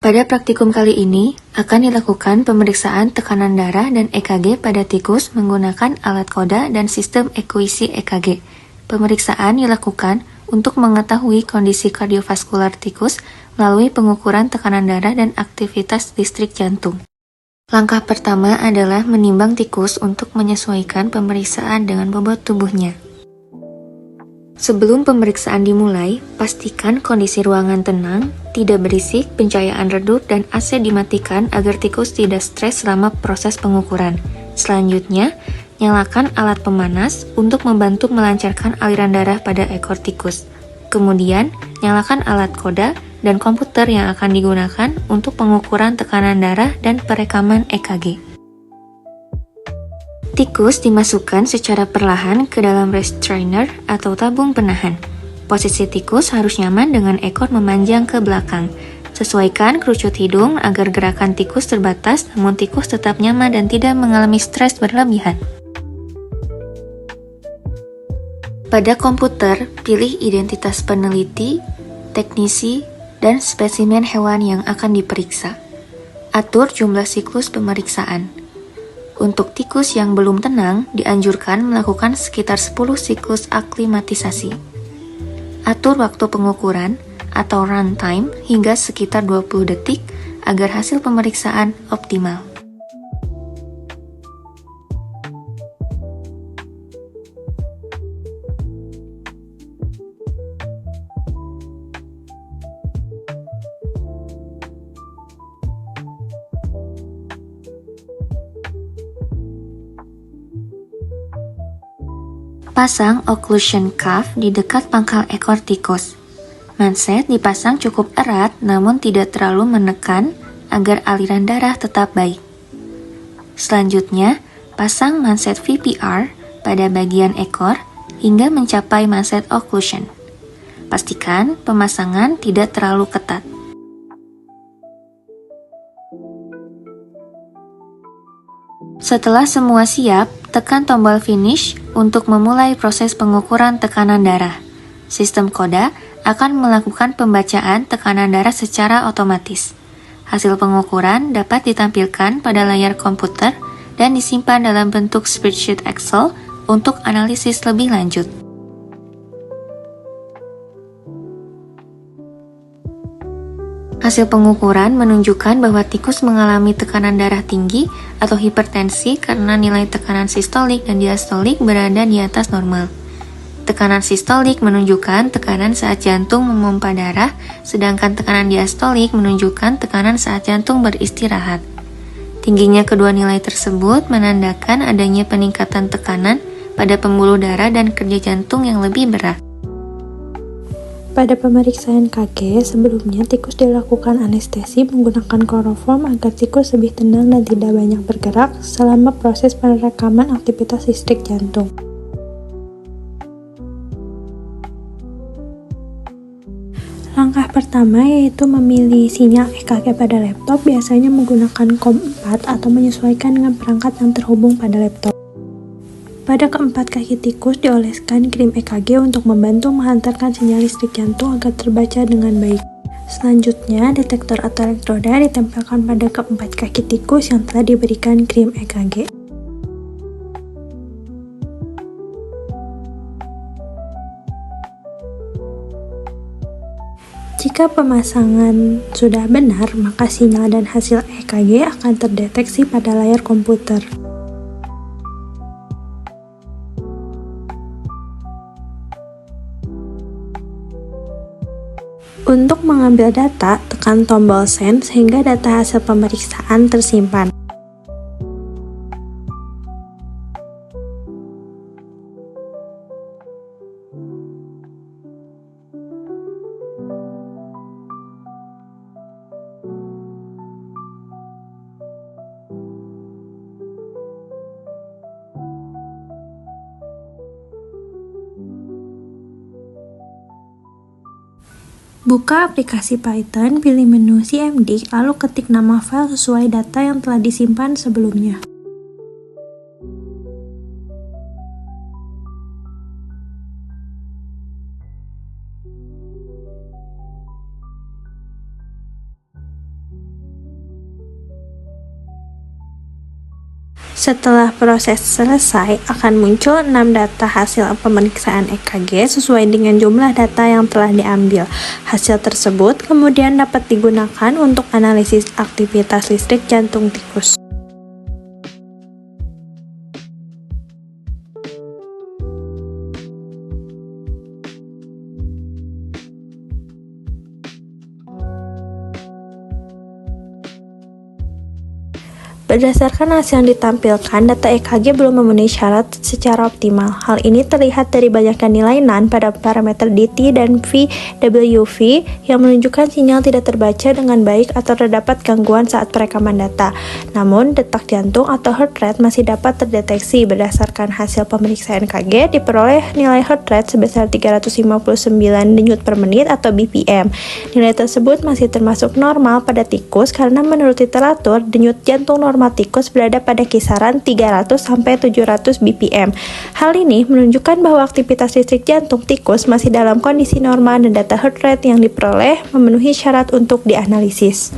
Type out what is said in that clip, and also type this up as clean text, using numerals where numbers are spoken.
Pada praktikum kali ini, akan dilakukan pemeriksaan tekanan darah dan EKG pada tikus menggunakan alat Koda dan sistem ekuisi EKG. Pemeriksaan dilakukan untuk mengetahui kondisi kardiovaskular tikus melalui pengukuran tekanan darah dan aktivitas listrik jantung. Langkah pertama adalah menimbang tikus untuk menyesuaikan pemeriksaan dengan bobot tubuhnya. Sebelum pemeriksaan dimulai, pastikan kondisi ruangan tenang, tidak berisik, pencahayaan redup, dan AC dimatikan agar tikus tidak stres selama proses pengukuran. Selanjutnya, nyalakan alat pemanas untuk membantu melancarkan aliran darah pada ekor tikus. Kemudian, nyalakan alat Koda dan komputer yang akan digunakan untuk pengukuran tekanan darah dan perekaman EKG. Tikus dimasukkan secara perlahan ke dalam restrainer atau tabung penahan. Posisi tikus harus nyaman dengan ekor memanjang ke belakang. Sesuaikan kerucut hidung agar gerakan tikus terbatas namun tikus tetap nyaman dan tidak mengalami stres berlebihan. Pada komputer, pilih identitas peneliti, teknisi, dan spesimen hewan yang akan diperiksa. Atur jumlah siklus pemeriksaan. Untuk tikus yang belum tenang, dianjurkan melakukan sekitar 10 siklus aklimatisasi. Atur waktu pengukuran atau runtime hingga sekitar 20 detik agar hasil pemeriksaan optimal. Pasang occlusion cuff di dekat pangkal ekor tikus. Manset dipasang cukup erat namun tidak terlalu menekan agar aliran darah tetap baik. Selanjutnya, pasang manset VPR pada bagian ekor hingga mencapai manset occlusion. Pastikan pemasangan tidak terlalu ketat. Setelah semua siap, tekan tombol finish untuk memulai proses pengukuran tekanan darah. Sistem Koda akan melakukan pembacaan tekanan darah secara otomatis. Hasil pengukuran dapat ditampilkan pada layar komputer dan disimpan dalam bentuk spreadsheet Excel untuk analisis lebih lanjut. Hasil pengukuran menunjukkan bahwa tikus mengalami tekanan darah tinggi atau hipertensi karena nilai tekanan sistolik dan diastolik berada di atas normal. Tekanan sistolik menunjukkan tekanan saat jantung memompa darah, sedangkan tekanan diastolik menunjukkan tekanan saat jantung beristirahat. Tingginya kedua nilai tersebut menandakan adanya peningkatan tekanan pada pembuluh darah dan kerja jantung yang lebih berat. Pada pemeriksaan KG, sebelumnya tikus dilakukan anestesi menggunakan kloroform agar tikus lebih tenang dan tidak banyak bergerak selama proses perekaman aktivitas listrik jantung. Langkah pertama yaitu memilih sinyal EKG pada laptop, biasanya menggunakan COM4 atau menyesuaikan dengan perangkat yang terhubung pada laptop. Pada keempat kaki tikus dioleskan krim EKG untuk membantu menghantarkan sinyal listrik jantung agar terbaca dengan baik. Selanjutnya, detektor atau elektroda ditempelkan pada keempat kaki tikus yang telah diberikan krim EKG. Jika pemasangan sudah benar, maka sinyal dan hasil EKG akan terdeteksi pada layar komputer. Untuk mengambil data, tekan tombol send sehingga data hasil pemeriksaan tersimpan. Buka aplikasi Python, pilih menu CMD, lalu ketik nama file sesuai data yang telah disimpan sebelumnya. Setelah proses selesai, akan muncul 6 data hasil pemeriksaan EKG sesuai dengan jumlah data yang telah diambil. Hasil tersebut kemudian dapat digunakan untuk analisis aktivitas listrik jantung tikus. Berdasarkan hasil yang ditampilkan, data EKG belum memenuhi syarat secara optimal. Hal ini terlihat dari banyaknya nilai NaN pada parameter DT dan VWV yang menunjukkan sinyal tidak terbaca dengan baik atau terdapat gangguan saat perekaman data. Namun, detak jantung atau heart rate masih dapat terdeteksi. Berdasarkan hasil pemeriksaan EKG, diperoleh nilai heart rate sebesar 359 denyut per menit atau BPM. Nilai tersebut masih termasuk normal pada tikus karena menurut literatur, denyut jantung normal tikus berada pada kisaran 300-700 BPM. Hal ini menunjukkan bahwa aktivitas listrik jantung tikus masih dalam kondisi normal dan data heart rate yang diperoleh memenuhi syarat untuk dianalisis.